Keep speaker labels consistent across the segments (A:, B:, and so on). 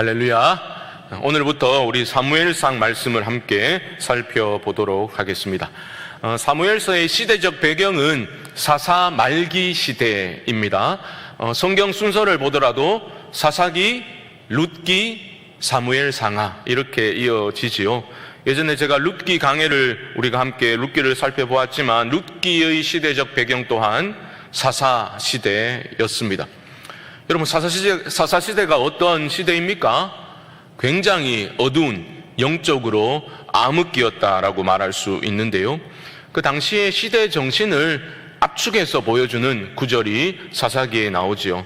A: 할렐루야. 오늘부터 우리 사무엘상 말씀을 함께 살펴보도록 하겠습니다. 사무엘서의 시대적 배경은 사사 말기 시대입니다. 성경 순서를 보더라도 사사기, 룻기, 사무엘 상하 이렇게 이어지지요. 예전에 제가 룻기 강해를 우리가 함께 룻기를 살펴보았지만 룻기의 시대적 배경 또한 사사 시대였습니다. 여러분, 사사시대가 어떤 시대입니까? 굉장히 어두운, 영적으로 암흑기였다라고 말할 수 있는데요. 그 당시의 시대 정신을 압축해서 보여주는 구절이 사사기에 나오지요.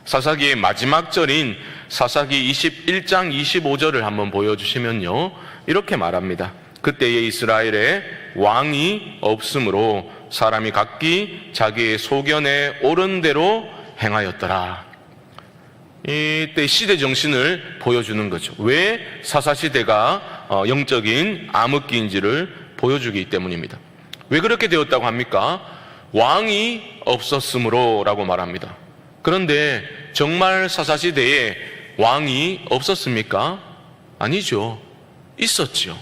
A: 사사기의 마지막 절인 사사기 21장 25절을 한번 보여주시면요, 이렇게 말합니다. 그때의 이스라엘에 왕이 없으므로 사람이 각기 자기의 소견에 옳은 대로 행하였더라. 이때 시대 정신을 보여주는 거죠. 왜 사사시대가 영적인 암흑기인지를 보여주기 때문입니다. 왜 그렇게 되었다고 합니까? 왕이 없었으므로 라고 말합니다. 그런데 정말 사사시대에 왕이 없었습니까? 아니죠. 있었죠.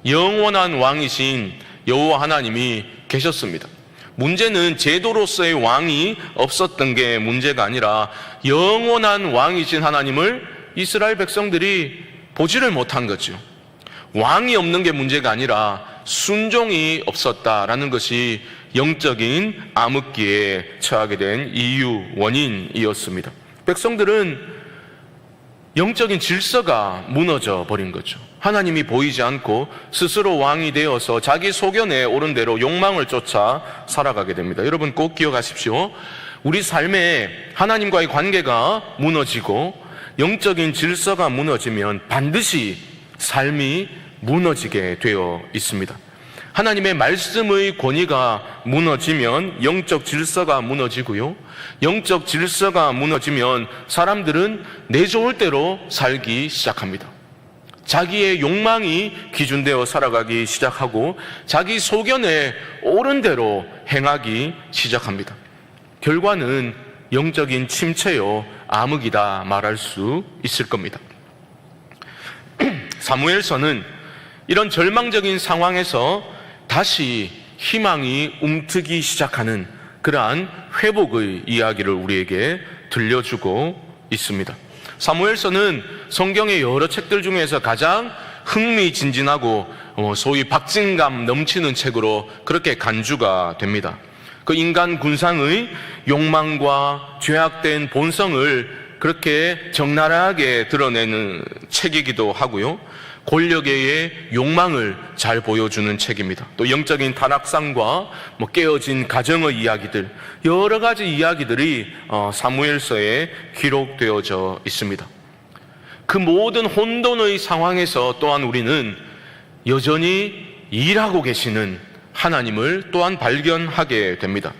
A: 영원한 왕이신 여호와 하나님이 계셨습니다. 문제는 제도로서의 왕이 없었던 게 문제가 아니라 영원한 왕이신 하나님을 이스라엘 백성들이 보지를 못한 거죠. 왕이 없는 게 문제가 아니라 순종이 없었다라는 것이 영적인 암흑기에 처하게 된 이유, 원인이었습니다. 백성들은 영적인 질서가 무너져 버린 거죠. 하나님이 보이지 않고 스스로 왕이 되어서 자기 소견에 옳은 대로 욕망을 쫓아 살아가게 됩니다. 여러분 꼭 기억하십시오. 우리 삶에 하나님과의 관계가 무너지고 영적인 질서가 무너지면 반드시 삶이 무너지게 되어 있습니다. 하나님의 말씀의 권위가 무너지면 영적 질서가 무너지고요, 영적 질서가 무너지면 사람들은 내 좋을 대로 살기 시작합니다. 자기의 욕망이 기준되어 살아가기 시작하고 자기 소견에 옳은 대로 행하기 시작합니다. 결과는 영적인 침체요, 암흑이다 말할 수 있을 겁니다. 사무엘서는 이런 절망적인 상황에서 다시 희망이 움트기 시작하는 그러한 회복의 이야기를 우리에게 들려주고 있습니다. 사무엘서는 성경의 여러 책들 중에서 가장 흥미진진하고 소위 박진감 넘치는 책으로 그렇게 간주가 됩니다. 그 인간 군상의 욕망과 죄악된 본성을 그렇게 적나라하게 드러내는 책이기도 하고요, 권력의 욕망을 잘 보여주는 책입니다. 또 영적인 타락상과 깨어진 가정의 이야기들, 여러 가지 이야기들이 사무엘서에 기록되어져 있습니다. 그 모든 혼돈의 상황에서 또한 우리는 여전히 일하고 계시는 하나님을 또한 발견하게 됩니다.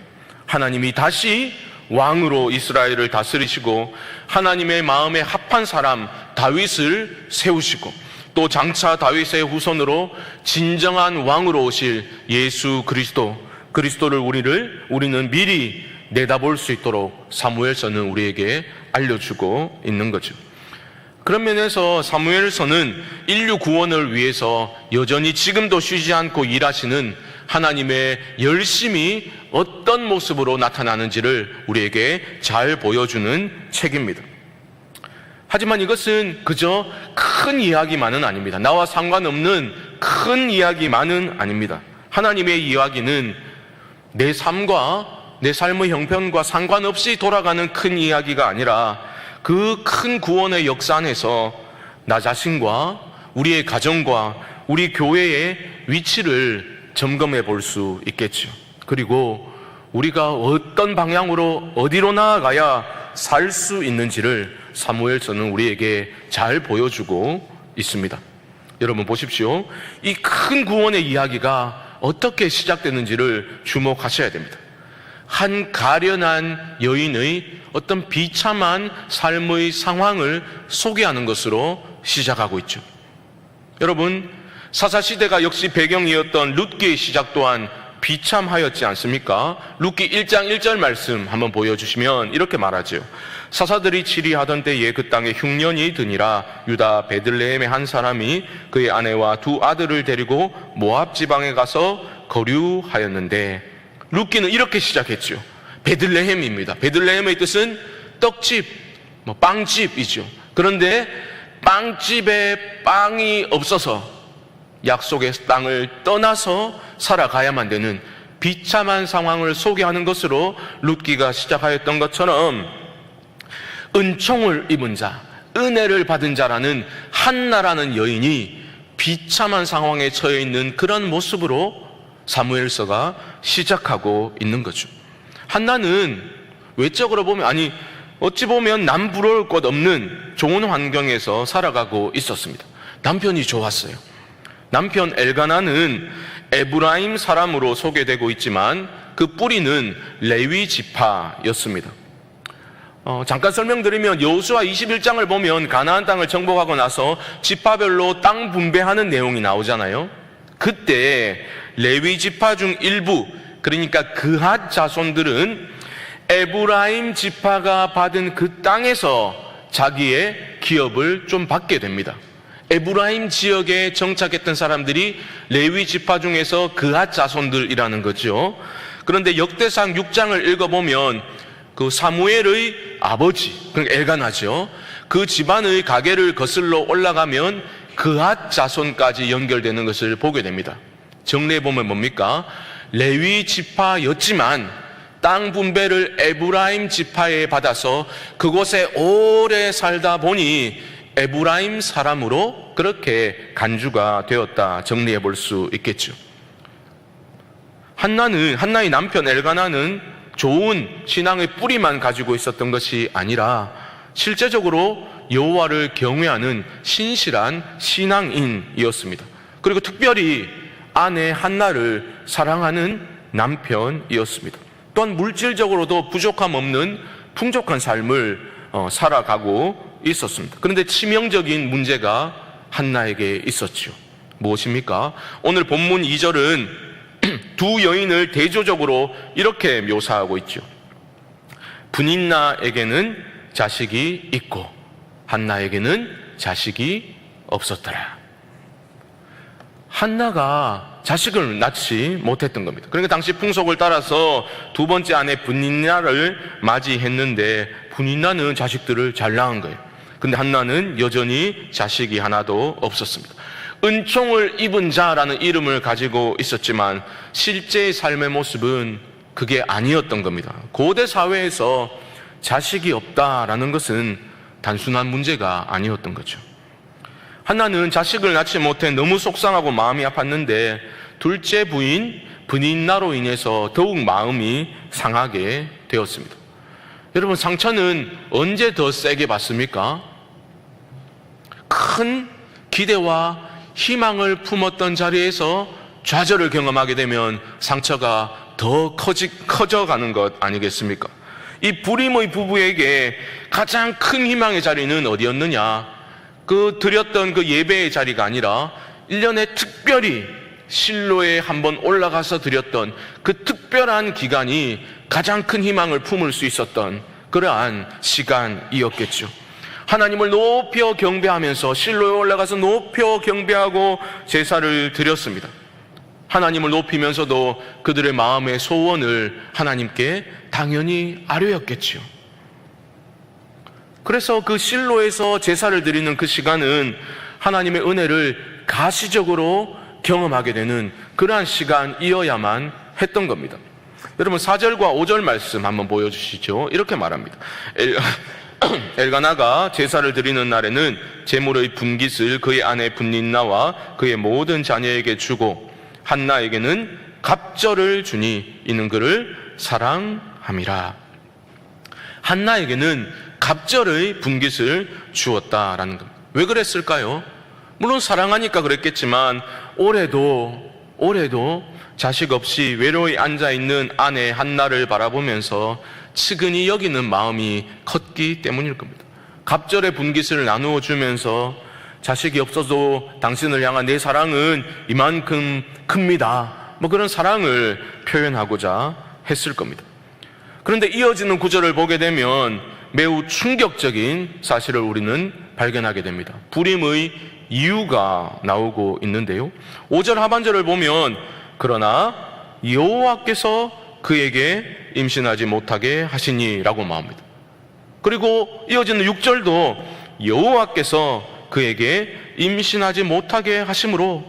A: 하나님이 다시 왕으로 이스라엘을 다스리시고 하나님의 마음에 합한 사람 다윗을 세우시고 또 장차 다윗의 후손으로 진정한 왕으로 오실 예수 그리스도를 우리는 미리 내다볼 수 있도록 사무엘서는 우리에게 알려주고 있는 거죠. 그런 면에서 사무엘서는 인류 구원을 위해서 여전히 지금도 쉬지 않고 일하시는 하나님의 열심이 어떤 모습으로 나타나는지를 우리에게 잘 보여주는 책입니다. 하지만 이것은 그저 큰 이야기만은 아닙니다. 나와 상관없는 큰 이야기만은 아닙니다. 하나님의 이야기는 내 삶과 내 삶의 형편과 상관없이 돌아가는 큰 이야기가 아니라 그 큰 구원의 역사 안에서 나 자신과 우리의 가정과 우리 교회의 위치를 점검해 볼 수 있겠죠. 그리고 우리가 어떤 방향으로 어디로 나아가야 살 수 있는지를 사무엘서는 우리에게 잘 보여주고 있습니다. 여러분 보십시오. 이 큰 구원의 이야기가 어떻게 시작되는지를 주목하셔야 됩니다. 한 가련한 여인의 어떤 비참한 삶의 상황을 소개하는 것으로 시작하고 있죠. 여러분, 사사시대가 역시 배경이었던 룻기의 시작 또한 비참하였지 않습니까? 룻기 1장 1절 말씀 한번 보여주시면 이렇게 말하죠. 사사들이 치리하던 때에 그 땅에 흉년이 드니라. 유다 베들레헴의 한 사람이 그의 아내와 두 아들을 데리고 모압 지방에 가서 거류하였는데, 룻기는 이렇게 시작했죠. 베들레헴입니다. 베들레헴의 뜻은 떡집, 빵집이죠. 그런데 빵집에 빵이 없어서 약속의 땅을 떠나서 살아가야만 되는 비참한 상황을 소개하는 것으로 룻기가 시작하였던 것처럼, 은총을 입은 자, 은혜를 받은 자라는 한나라는 여인이 비참한 상황에 처해 있는 그런 모습으로 사무엘서가 시작하고 있는 거죠. 한나는 외적으로 보면, 어찌 보면 남부러울 것 없는 좋은 환경에서 살아가고 있었습니다. 남편이 좋았어요. 남편 엘가나는 에브라임 사람으로 소개되고 있지만 그 뿌리는 레위 지파였습니다. 잠깐 설명드리면 여호수아 21장을 보면 가나안 땅을 정복하고 나서 지파별로 땅 분배하는 내용이 나오잖아요. 그때 레위 지파 중 일부, 그러니까 그핫 자손들은 에브라임 지파가 받은 그 땅에서 자기의 기업을 좀 받게 됩니다. 에브라임 지역에 정착했던 사람들이 레위 지파 중에서 그핫 자손들이라는 거죠. 그런데 역대상 6장을 읽어보면 그 사무엘의 아버지, 그러니까 엘가나죠. 그 집안의 가계를 거슬러 올라가면 그핫 자손까지 연결되는 것을 보게 됩니다. 정리해보면 뭡니까? 레위 지파였지만 땅 분배를 에브라임 지파에 받아서 그곳에 오래 살다 보니 에브라임 사람으로 그렇게 간주가 되었다, 정리해 볼 수 있겠죠. 한나의 남편 엘가나는 좋은 신앙의 뿌리만 가지고 있었던 것이 아니라 실제적으로 여호와를 경외하는 신실한 신앙인이었습니다. 그리고 특별히 아내 한나를 사랑하는 남편이었습니다. 또한 물질적으로도 부족함 없는 풍족한 삶을 살아가고 있었습니다. 그런데 치명적인 문제가 한나에게 있었죠. 무엇입니까? 오늘 본문 2절은 두 여인을 대조적으로 이렇게 묘사하고 있죠. 분인나에게는 자식이 있고 한나에게는 자식이 없었더라. 한나가 자식을 낳지 못했던 겁니다. 그러니까 당시 풍속을 따라서 두 번째 아내 분인나를 맞이했는데 분인나는 자식들을 잘 낳은 거예요. 근데 한나는 여전히 자식이 하나도 없었습니다. 은총을 입은 자라는 이름을 가지고 있었지만 실제의 삶의 모습은 그게 아니었던 겁니다. 고대 사회에서 자식이 없다라는 것은 단순한 문제가 아니었던 거죠. 한나는 자식을 낳지 못해 너무 속상하고 마음이 아팠는데 둘째 부인 분인나로 인해서 더욱 마음이 상하게 되었습니다. 여러분, 상처는 언제 더 세게 받습니까? 큰 기대와 희망을 품었던 자리에서 좌절을 경험하게 되면 상처가 더 커져가는 것 아니겠습니까? 이 불임의 부부에게 가장 큰 희망의 자리는 어디였느냐? 드렸던 그 예배의 자리가 아니라 1년에 특별히 실로에 한번 올라가서 드렸던 그 특별한 기간이 가장 큰 희망을 품을 수 있었던 그러한 시간이었겠죠. 하나님을 높여 경배하면서 실로에 올라가서 높여 경배하고 제사를 드렸습니다. 하나님을 높이면서도 그들의 마음의 소원을 하나님께 당연히 아뢰었겠죠. 그래서 그 실로에서 제사를 드리는 그 시간은 하나님의 은혜를 가시적으로 경험하게 되는 그러한 시간이어야만 했던 겁니다. 여러분, 4절과 5절 말씀 한번 보여주시죠. 이렇게 말합니다. 엘가나가 제사를 드리는 날에는 제물의 분깃을 그의 아내 분닌나와 그의 모든 자녀에게 주고 한나에게는 갑절을 주니 이는 그를 사랑함이라. 한나에게는 갑절의 분깃을 주었다라는 겁니다. 왜 그랬을까요? 물론 사랑하니까 그랬겠지만 올해도 자식 없이 외로이 앉아있는 아내 한나를 바라보면서 측은히 여기는 마음이 컸기 때문일 겁니다. 갑절의 분깃을 나누어 주면서 자식이 없어도 당신을 향한 내 사랑은 이만큼 큽니다 뭐 그런 사랑을 표현하고자 했을 겁니다. 그런데 이어지는 구절을 보게 되면 매우 충격적인 사실을 우리는 발견하게 됩니다. 불임의 이유가 나오고 있는데요. 5절 하반절을 보면 그러나 여호와께서 그에게 임신하지 못하게 하시니라고 말합니다. 그리고 이어지는 6절도 여호와께서 그에게 임신하지 못하게 하심으로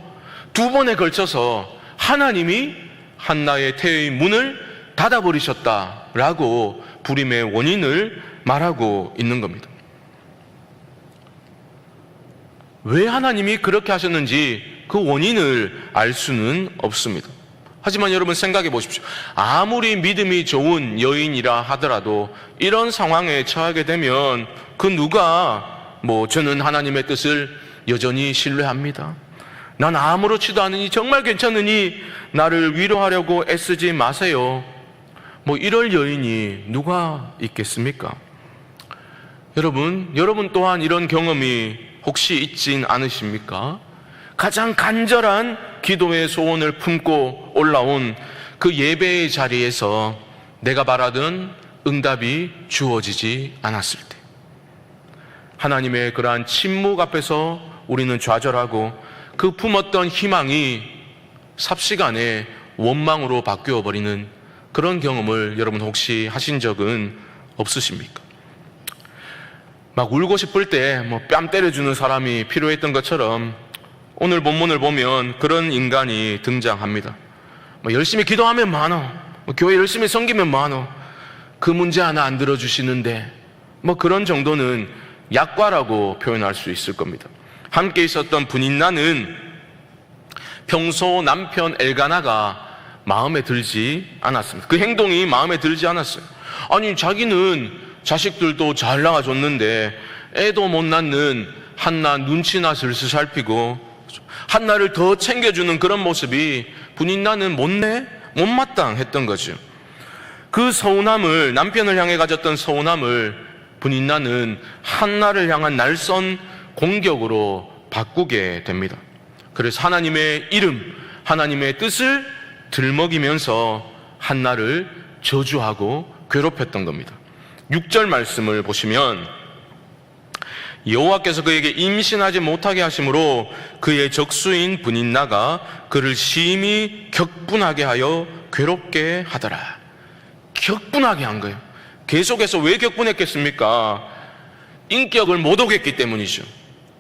A: 두 번에 걸쳐서 하나님이 한나의 태의 문을 닫아버리셨다라고 불임의 원인을 말하고 있는 겁니다. 왜 하나님이 그렇게 하셨는지 그 원인을 알 수는 없습니다. 하지만 여러분 생각해 보십시오. 아무리 믿음이 좋은 여인이라 하더라도 이런 상황에 처하게 되면 그 누가 저는 하나님의 뜻을 여전히 신뢰합니다. 난 아무렇지도 않으니 정말 괜찮으니 나를 위로하려고 애쓰지 마세요. 이럴 여인이 누가 있겠습니까? 여러분 또한 이런 경험이 혹시 있진 않으십니까? 가장 간절한 기도의 소원을 품고 올라온 그 예배의 자리에서 내가 바라던 응답이 주어지지 않았을 때, 하나님의 그러한 침묵 앞에서 우리는 좌절하고 그 품었던 희망이 삽시간에 원망으로 바뀌어 버리는 그런 경험을 여러분 혹시 하신 적은 없으십니까? 막 울고 싶을 때 뺨 때려주는 사람이 필요했던 것처럼 오늘 본문을 보면 그런 인간이 등장합니다. 열심히 기도하면 많어, 교회 열심히 섬기면 많어, 그 문제 하나 안 들어주시는데, 그런 정도는 약과라고 표현할 수 있을 겁니다. 함께 있었던 분인나는 평소 남편 엘가나가 마음에 들지 않았습니다. 그 행동이 마음에 들지 않았어요. 아니, 자기는 자식들도 잘 낳아줬는데 애도 못 낳는 한나 눈치나 슬슬 살피고 한나를 더 챙겨주는 그런 모습이 분인나는 못마땅했던 거죠. 그 서운함을, 남편을 향해 가졌던 서운함을 분인나는 한나를 향한 날선 공격으로 바꾸게 됩니다. 그래서 하나님의 이름, 하나님의 뜻을 들먹이면서 한나를 저주하고 괴롭혔던 겁니다. 6절 말씀을 보시면 여호와께서 그에게 임신하지 못하게 하심으로 그의 적수인 분인나가 그를 심히 격분하게 하여 괴롭게 하더라. 격분하게 한 거예요. 계속해서 왜 격분했겠습니까? 인격을 못 오겠기 때문이죠.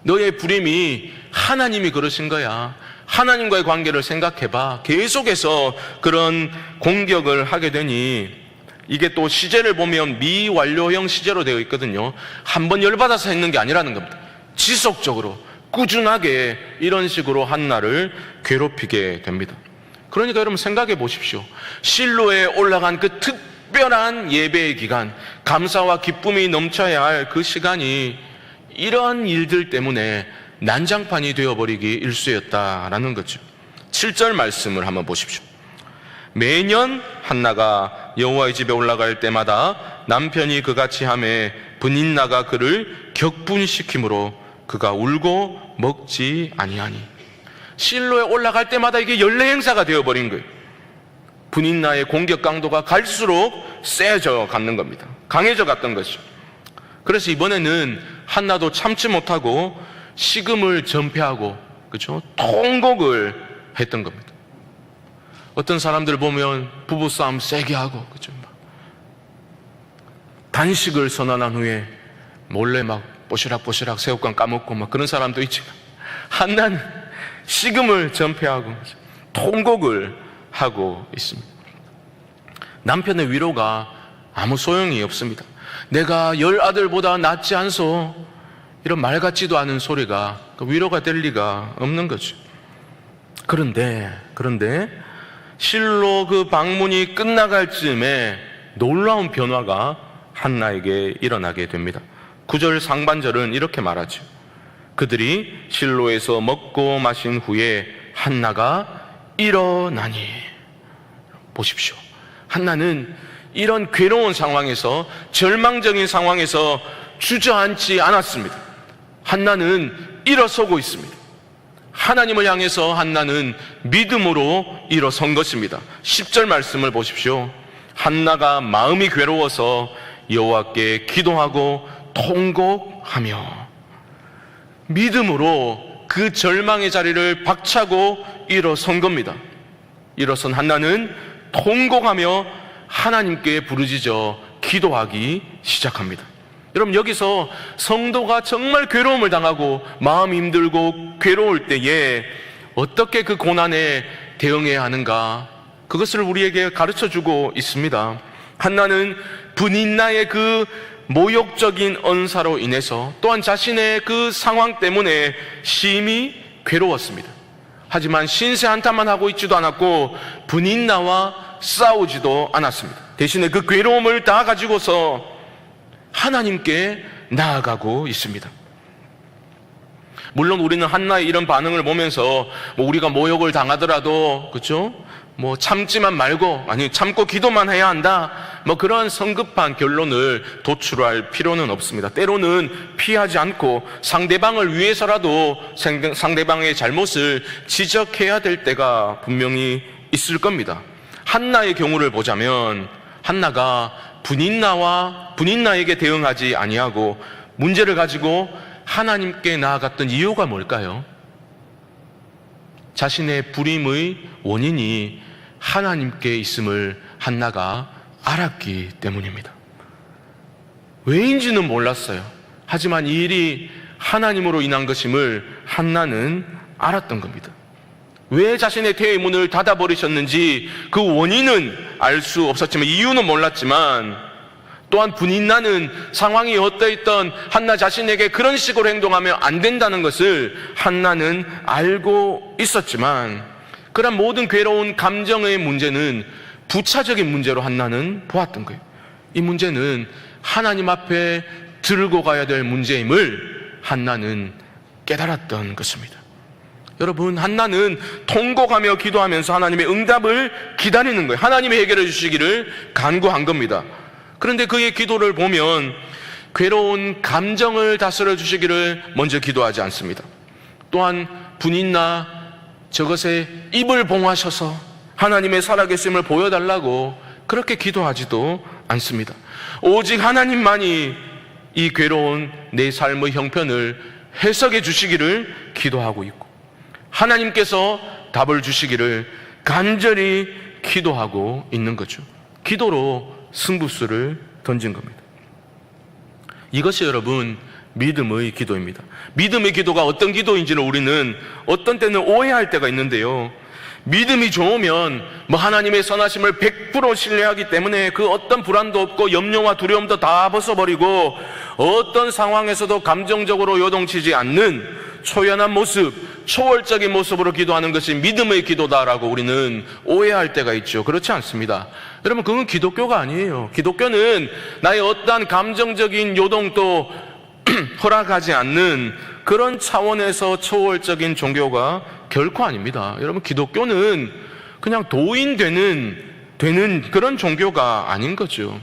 A: 너의 불임이 하나님이 그러신 거야. 하나님과의 관계를 생각해봐. 계속해서 그런 공격을 하게 되니, 이게 또 시제를 보면 미완료형 시제로 되어 있거든요. 한번 열받아서 했는 게 아니라는 겁니다. 지속적으로 꾸준하게 이런 식으로 한나를 괴롭히게 됩니다. 그러니까 여러분 생각해 보십시오. 실로에 올라간 그 특별한 예배의 기간, 감사와 기쁨이 넘쳐야 할 그 시간이 이러한 일들 때문에 난장판이 되어버리기 일쑤였다라는 거죠. 7절 말씀을 한번 보십시오. 매년 한나가 여호와의 집에 올라갈 때마다 남편이 그같이 하매 분인나가 그를 격분시키므로 그가 울고 먹지 아니하니. 실로에 올라갈 때마다 이게 연례 행사가 되어버린 거예요. 분인나의 공격 강도가 갈수록 세져 갔는 겁니다. 강해져 갔던 것이죠. 그래서 이번에는 한나도 참지 못하고 식음을 전폐하고, 그렇죠? 통곡을 했던 겁니다. 어떤 사람들 보면 부부싸움 세게 하고, 그렇죠? 단식을 선언한 후에 몰래 막 뽀시락뽀시락 새우깡 까먹고 막 그런 사람도 있지만, 한나는 식음을 전폐하고 통곡을 하고 있습니다. 남편의 위로가 아무 소용이 없습니다. 내가 10아들보다 낫지 않소, 이런 말 같지도 않은 소리가 위로가 될 리가 없는 거죠. 그런데 실로 그 방문이 끝나갈 즈음에 놀라운 변화가 한나에게 일어나게 됩니다. 9절 상반절은 이렇게 말하죠. 그들이 실로에서 먹고 마신 후에 한나가 일어나니. 보십시오. 한나는 이런 괴로운 상황에서, 절망적인 상황에서 주저앉지 않았습니다. 한나는 일어서고 있습니다. 하나님을 향해서 한나는 믿음으로 일어선 것입니다. 10절 말씀을 보십시오. 한나가 마음이 괴로워서 여호와께 기도하고 통곡하며, 믿음으로 그 절망의 자리를 박차고 일어선 겁니다. 일어선 한나는 통곡하며 하나님께 부르짖어 기도하기 시작합니다. 여러분, 여기서 성도가 정말 괴로움을 당하고 마음이 힘들고 괴로울 때에 어떻게 그 고난에 대응해야 하는가, 그것을 우리에게 가르쳐주고 있습니다. 한나는 브닌나의 그 모욕적인 언사로 인해서 또한 자신의 그 상황 때문에 심히 괴로웠습니다. 하지만 신세 한탄만 하고 있지도 않았고 브닌나와 싸우지도 않았습니다. 대신에 그 괴로움을 다 가지고서 하나님께 나아가고 있습니다. 물론 우리는 한나의 이런 반응을 보면서 우리가 모욕을 당하더라도, 그렇죠? 참지만 말고, 아니 참고 기도만 해야 한다, 그런 성급한 결론을 도출할 필요는 없습니다. 때로는 피하지 않고 상대방을 위해서라도 상대방의 잘못을 지적해야 될 때가 분명히 있을 겁니다. 한나의 경우를 보자면 한나가 브닌나에게 대응하지 아니하고 문제를 가지고 하나님께 나아갔던 이유가 뭘까요? 자신의 불임의 원인이 하나님께 있음을 한나가 알았기 때문입니다. 왜인지는 몰랐어요. 하지만 이 일이 하나님으로 인한 것임을 한나는 알았던 겁니다. 왜 자신의 태의 문을 닫아버리셨는지 그 원인은 알 수 없었지만, 이유는 몰랐지만, 또한 브닌나는 상황이 어떠했던 한나 자신에게 그런 식으로 행동하면 안 된다는 것을 한나는 알고 있었지만, 그런 모든 괴로운 감정의 문제는 부차적인 문제로 한나는 보았던 거예요. 이 문제는 하나님 앞에 들고 가야 될 문제임을 한나는 깨달았던 것입니다. 여러분, 한나는 통곡하며 기도하면서 하나님의 응답을 기다리는 거예요. 하나님이 해결해 주시기를 간구한 겁니다. 그런데 그의 기도를 보면 괴로운 감정을 다스려 주시기를 먼저 기도하지 않습니다. 또한 분인나 저것에 입을 봉하셔서 하나님의 살아계심을 보여달라고 그렇게 기도하지도 않습니다. 오직 하나님만이 이 괴로운 내 삶의 형편을 해석해 주시기를 기도하고 있고, 하나님께서 답을 주시기를 간절히 기도하고 있는 거죠. 기도로 승부수를 던진 겁니다. 이것이 여러분 믿음의 기도입니다. 믿음의 기도가 어떤 기도인지를 우리는 어떤 때는 오해할 때가 있는데요, 믿음이 좋으면 하나님의 선하심을 100% 신뢰하기 때문에 그 어떤 불안도 없고 염려와 두려움도 다 벗어버리고 어떤 상황에서도 감정적으로 요동치지 않는 초연한 모습, 초월적인 모습으로 기도하는 것이 믿음의 기도다라고 우리는 오해할 때가 있죠. 그렇지 않습니다. 여러분, 그건 기독교가 아니에요. 기독교는 나의 어떠한 감정적인 요동도 허락하지 않는 그런 차원에서 초월적인 종교가 결코 아닙니다. 여러분, 기독교는 그냥 도인되는 그런 종교가 아닌 거죠.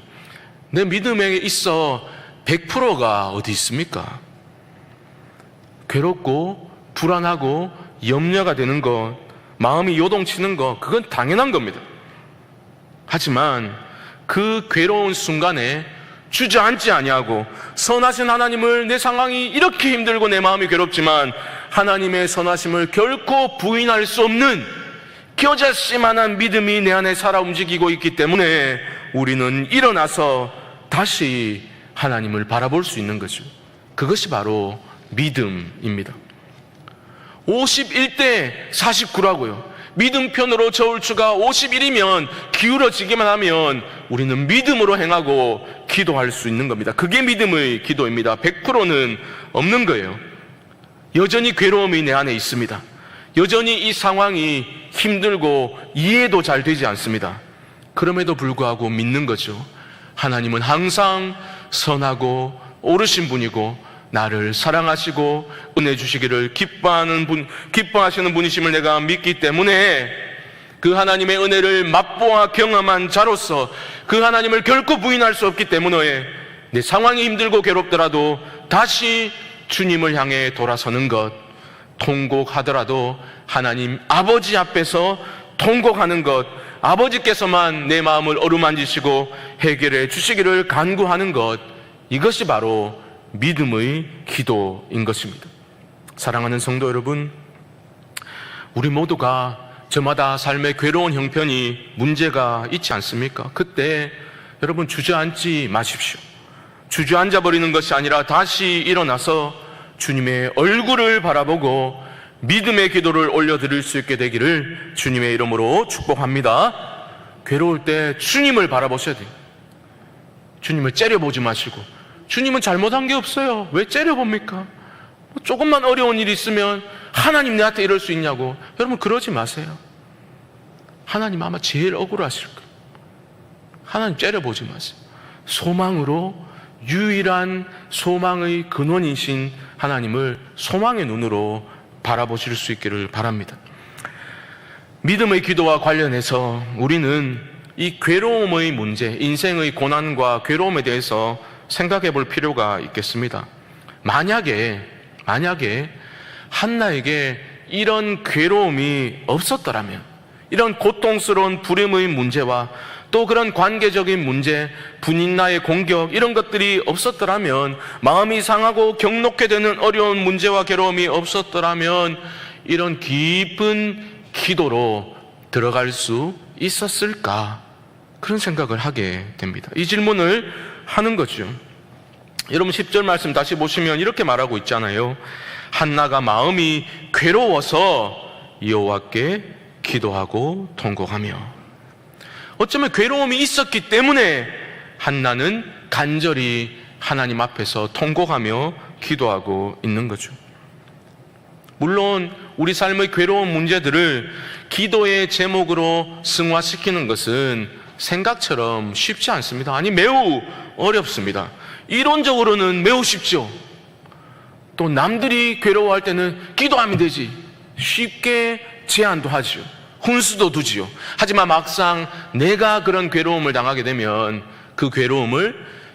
A: 내 믿음에 있어 100%가 어디 있습니까? 괴롭고 불안하고 염려가 되는 것, 마음이 요동치는 것, 그건 당연한 겁니다. 하지만 그 괴로운 순간에 주저앉지 아니하고 선하신 하나님을, 내 상황이 이렇게 힘들고 내 마음이 괴롭지만 하나님의 선하심을 결코 부인할 수 없는 겨자씨만한 믿음이 내 안에 살아 움직이고 있기 때문에 우리는 일어나서 다시 하나님을 바라볼 수 있는 거죠. 그것이 바로 믿음입니다. 51대 49라고요. 믿음 편으로 저울추가 51이면 기울어지기만 하면 우리는 믿음으로 행하고 기도할 수 있는 겁니다. 그게 믿음의 기도입니다. 100%는 없는 거예요. 여전히 괴로움이 내 안에 있습니다. 여전히 이 상황이 힘들고 이해도 잘 되지 않습니다. 그럼에도 불구하고 믿는 거죠. 하나님은 항상 선하고 옳으신 분이고 나를 사랑하시고 은혜 주시기를 기뻐하시는 분이심을 내가 믿기 때문에 그 하나님의 은혜를 맛보아 경험한 자로서 그 하나님을 결코 부인할 수 없기 때문에 내 상황이 힘들고 괴롭더라도 다시 주님을 향해 돌아서는 것, 통곡하더라도 하나님 아버지 앞에서 통곡하는 것, 아버지께서만 내 마음을 어루만지시고 해결해 주시기를 간구하는 것, 이것이 바로 믿음의 기도인 것입니다. 사랑하는 성도 여러분, 우리 모두가 저마다 삶의 괴로운 형편이 문제가 있지 않습니까? 그때 여러분 주저앉지 마십시오. 주저앉아 버리는 것이 아니라 다시 일어나서 주님의 얼굴을 바라보고 믿음의 기도를 올려드릴 수 있게 되기를 주님의 이름으로 축복합니다. 괴로울 때 주님을 바라보셔야 돼요. 주님을 째려보지 마시고, 주님은 잘못한 게 없어요. 왜 째려봅니까? 조금만 어려운 일이 있으면 하나님 내한테 이럴 수 있냐고. 여러분 그러지 마세요. 하나님 아마 제일 억울하실 거예요. 하나님 째려보지 마세요. 소망으로, 유일한 소망의 근원이신 하나님을 소망의 눈으로 바라보실 수 있기를 바랍니다. 믿음의 기도와 관련해서 우리는 이 괴로움의 문제, 인생의 고난과 괴로움에 대해서 생각해 볼 필요가 있겠습니다. 만약에 한나에게 이런 괴로움이 없었더라면, 이런 고통스러운 불임의 문제와 또 그런 관계적인 문제, 분인나의 공격, 이런 것들이 없었더라면, 마음이 상하고 격놓게 되는 어려운 문제와 괴로움이 없었더라면 이런 깊은 기도로 들어갈 수 있었을까? 그런 생각을 하게 됩니다. 이 질문을 하는 거죠. 여러분 10절 말씀 다시 보시면 이렇게 말하고 있잖아요. 한나가 마음이 괴로워서 여호와께 기도하고 통곡하며. 어쩌면 괴로움이 있었기 때문에 한나는 간절히 하나님 앞에서 통곡하며 기도하고 있는 거죠. 물론 우리 삶의 괴로운 문제들을 기도의 제목으로 승화시키는 것은 생각처럼 쉽지 않습니다. 아니, 매우 어렵습니다. 이론적으로는 매우 쉽죠. 또 남들이 괴로워할 때는 기도하면 되지, 쉽게 제안도 하죠. 훈수도 두지요. 하지만 막상 내가 그런 괴로움을 당하게 되면 그 괴로움을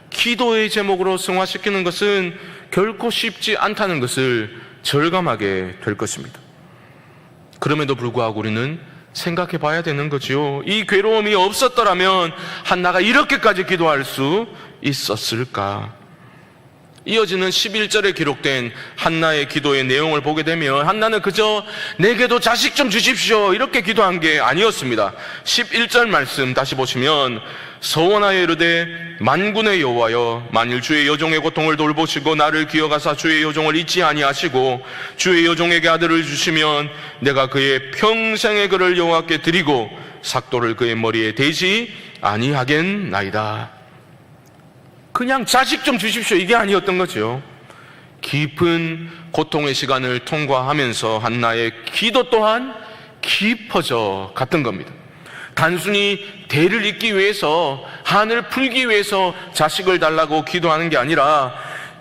A: 기도의 제목으로 승화시키는 것은 결코 쉽지 않다는 것을 절감하게 될 것입니다. 그럼에도 불구하고 우리는 생각해 봐야 되는 거지요. 이 괴로움이 없었더라면 한나가 이렇게까지 기도할 수 있었을까? 이어지는 11절에 기록된 한나의 기도의 내용을 보게 되면 한나는 그저 내게도 자식 좀 주십시오 이렇게 기도한 게 아니었습니다. 11절 말씀 다시 보시면 서원하여 이르되 만군의 여호와여, 만일 주의 여종의 고통을 돌보시고 나를 기억하사 주의 여종을 잊지 아니하시고 주의 여종에게 아들을 주시면 내가 그의 평생의 그를 여호와께 드리고 삭도를 그의 머리에 대지 아니하겠나이다. 그냥 자식 좀 주십시오 이게 아니었던 거죠. 깊은 고통의 시간을 통과하면서 한나의 기도 또한 깊어져 갔던 겁니다. 단순히 대를 잇기 위해서, 한을 풀기 위해서 자식을 달라고 기도하는 게 아니라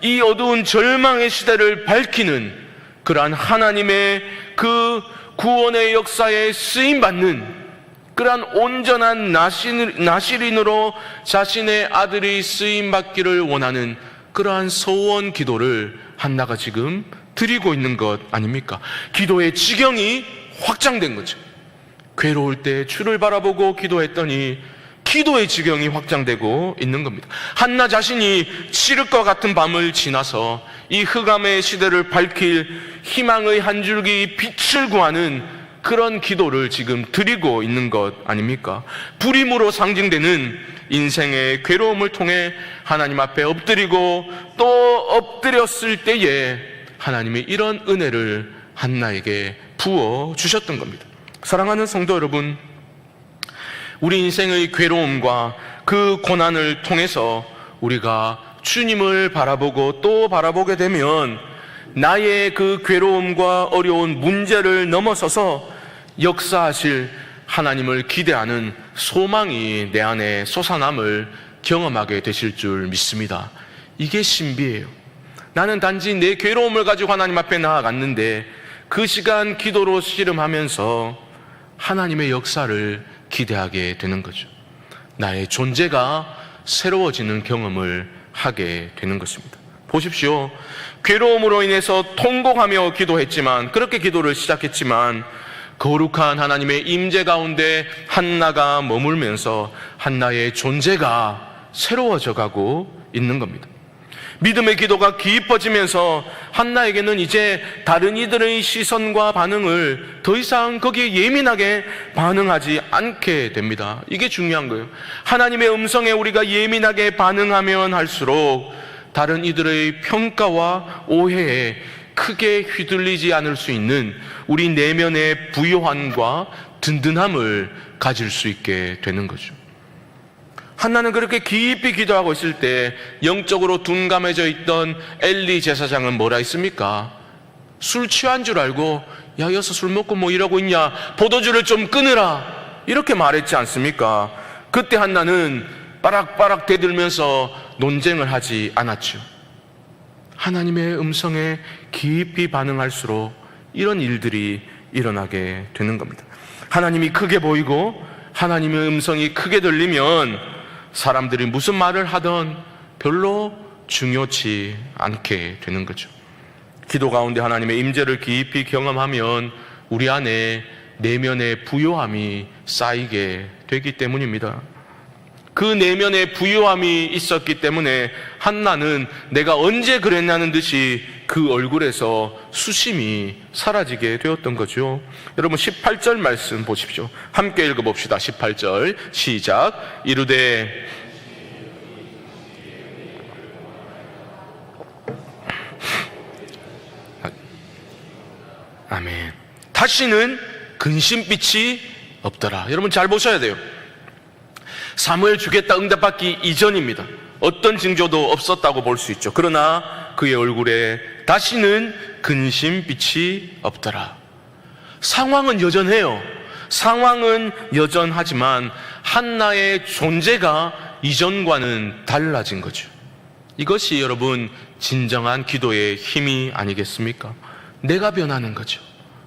A: 이 어두운 절망의 시대를 밝히는 그러한 하나님의 그 구원의 역사에 쓰임받는 그러한 온전한 나실인으로 자신의 아들이 쓰임받기를 원하는 그러한 소원 기도를 한나가 지금 드리고 있는 것 아닙니까? 기도의 지경이 확장된 거죠. 괴로울 때 주를 바라보고 기도했더니 기도의 지경이 확장되고 있는 겁니다. 한나 자신이 칠흑과 같은 밤을 지나서 이 흑암의 시대를 밝힐 희망의 한 줄기 빛을 구하는 그런 기도를 지금 드리고 있는 것 아닙니까? 불임으로 상징되는 인생의 괴로움을 통해 하나님 앞에 엎드리고 또 엎드렸을 때에 하나님이 이런 은혜를 한나에게 부어 주셨던 겁니다. 사랑하는 성도 여러분, 우리 인생의 괴로움과 그 고난을 통해서 우리가 주님을 바라보고 또 바라보게 되면 나의 그 괴로움과 어려운 문제를 넘어서서 역사하실 하나님을 기대하는 소망이 내 안에 솟아남을 경험하게 되실 줄 믿습니다. 이게 신비예요. 나는 단지 내 괴로움을 가지고 하나님 앞에 나아갔는데 그 시간 기도로 씨름하면서 하나님의 역사를 기대하게 되는 거죠. 나의 존재가 새로워지는 경험을 하게 되는 것입니다. 보십시오. 괴로움으로 인해서 통곡하며 기도했지만, 그렇게 기도를 시작했지만 거룩한 하나님의 임재 가운데 한나가 머물면서 한나의 존재가 새로워져 가고 있는 겁니다. 믿음의 기도가 깊어지면서 한나에게는 이제 다른 이들의 시선과 반응을 더 이상 거기에 예민하게 반응하지 않게 됩니다. 이게 중요한 거예요. 하나님의 음성에 우리가 예민하게 반응하면 할수록 다른 이들의 평가와 오해에 크게 휘둘리지 않을 수 있는 우리 내면의 부요함과 든든함을 가질 수 있게 되는 거죠. 한나는 그렇게 깊이 기도하고 있을 때 영적으로 둔감해져 있던 엘리 제사장은 뭐라 했습니까? 술 취한 줄 알고 야, 여기서 술 먹고 뭐 이러고 있냐, 포도주를 좀 끊으라, 이렇게 말했지 않습니까? 그때 한나는 빠락빠락 대들면서 논쟁을 하지 않았죠. 하나님의 음성에 깊이 반응할수록 이런 일들이 일어나게 되는 겁니다. 하나님이 크게 보이고 하나님의 음성이 크게 들리면 사람들이 무슨 말을 하던 별로 중요치 않게 되는 거죠. 기도 가운데 하나님의 임재를 깊이 경험하면 우리 안에 내면의 부요함이 쌓이게 되기 때문입니다. 그 내면의 부요함이 있었기 때문에 한나는 내가 언제 그랬냐는 듯이 그 얼굴에서 수심이 사라지게 되었던 거죠. 여러분 18절 말씀 보십시오. 함께 읽어봅시다. 18절 시작. 이르되 아멘. 다시는 근심빛이 없더라. 여러분 잘 보셔야 돼요. 사무엘 주겠다 응답받기 이전입니다. 어떤 징조도 없었다고 볼 수 있죠. 그러나 그의 얼굴에 다시는 근심빛이 없더라. 상황은 여전해요. 상황은 여전하지만 한나의 존재가 이전과는 달라진 거죠. 이것이 여러분 진정한 기도의 힘이 아니겠습니까? 내가 변하는 거죠.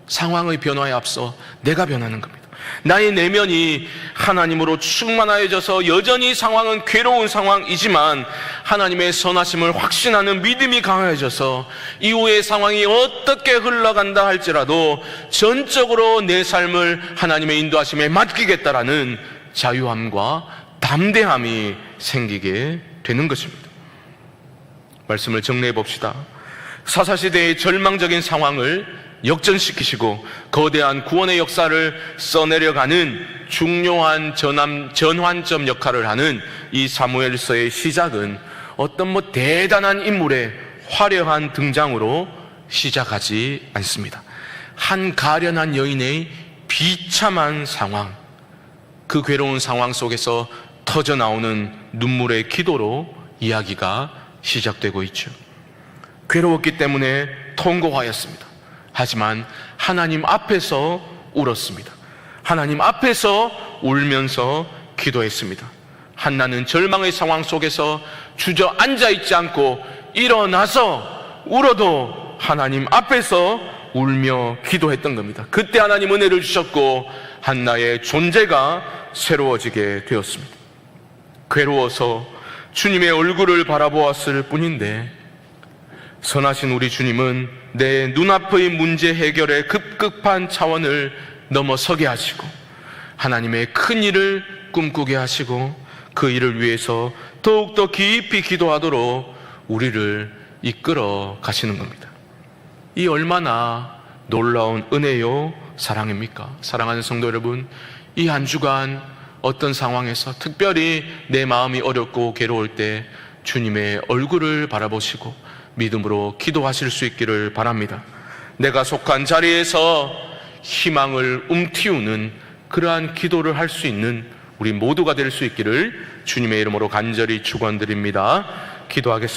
A: 상황의 변화에 앞서 내가 변하는 겁니다. 나의 내면이 하나님으로 충만하여져서 여전히 상황은 괴로운 상황이지만 하나님의 선하심을 확신하는 믿음이 강해져서 이후의 상황이 어떻게 흘러간다 할지라도 전적으로 내 삶을 하나님의 인도하심에 맡기겠다라는 자유함과 담대함이 생기게 되는 것입니다. 말씀을 정리해 봅시다. 사사시대의 절망적인 상황을 역전시키시고 거대한 구원의 역사를 써내려가는 중요한 전환점 역할을 하는 이 사무엘서의 시작은 어떤 대단한 인물의 화려한 등장으로 시작하지 않습니다. 한 가련한 여인의 비참한 상황, 그 괴로운 상황 속에서 터져 나오는 눈물의 기도로 이야기가 시작되고 있죠. 괴로웠기 때문에 통곡하였습니다. 하지만 하나님 앞에서 울었습니다. 하나님 앞에서 울면서 기도했습니다. 한나는 절망의 상황 속에서 주저앉아 있지 않고 일어나서 울어도 하나님 앞에서 울며 기도했던 겁니다. 그때 하나님 은혜를 주셨고 한나의 존재가 새로워지게 되었습니다. 괴로워서 주님의 얼굴을 바라보았을 뿐인데 선하신 우리 주님은 내 눈앞의 문제 해결의 급급한 차원을 넘어서게 하시고 하나님의 큰 일을 꿈꾸게 하시고 그 일을 위해서 더욱더 깊이 기도하도록 우리를 이끌어 가시는 겁니다. 이 얼마나 놀라운 은혜요 사랑입니까? 사랑하는 성도 여러분, 이 한 주간 어떤 상황에서 특별히 내 마음이 어렵고 괴로울 때 주님의 얼굴을 바라보시고 믿음으로 기도하실 수 있기를 바랍니다. 내가 속한 자리에서 희망을 움틔우는 그러한 기도를 할 수 있는 우리 모두가 될 수 있기를 주님의 이름으로 간절히 축원드립니다. 기도하겠습니다.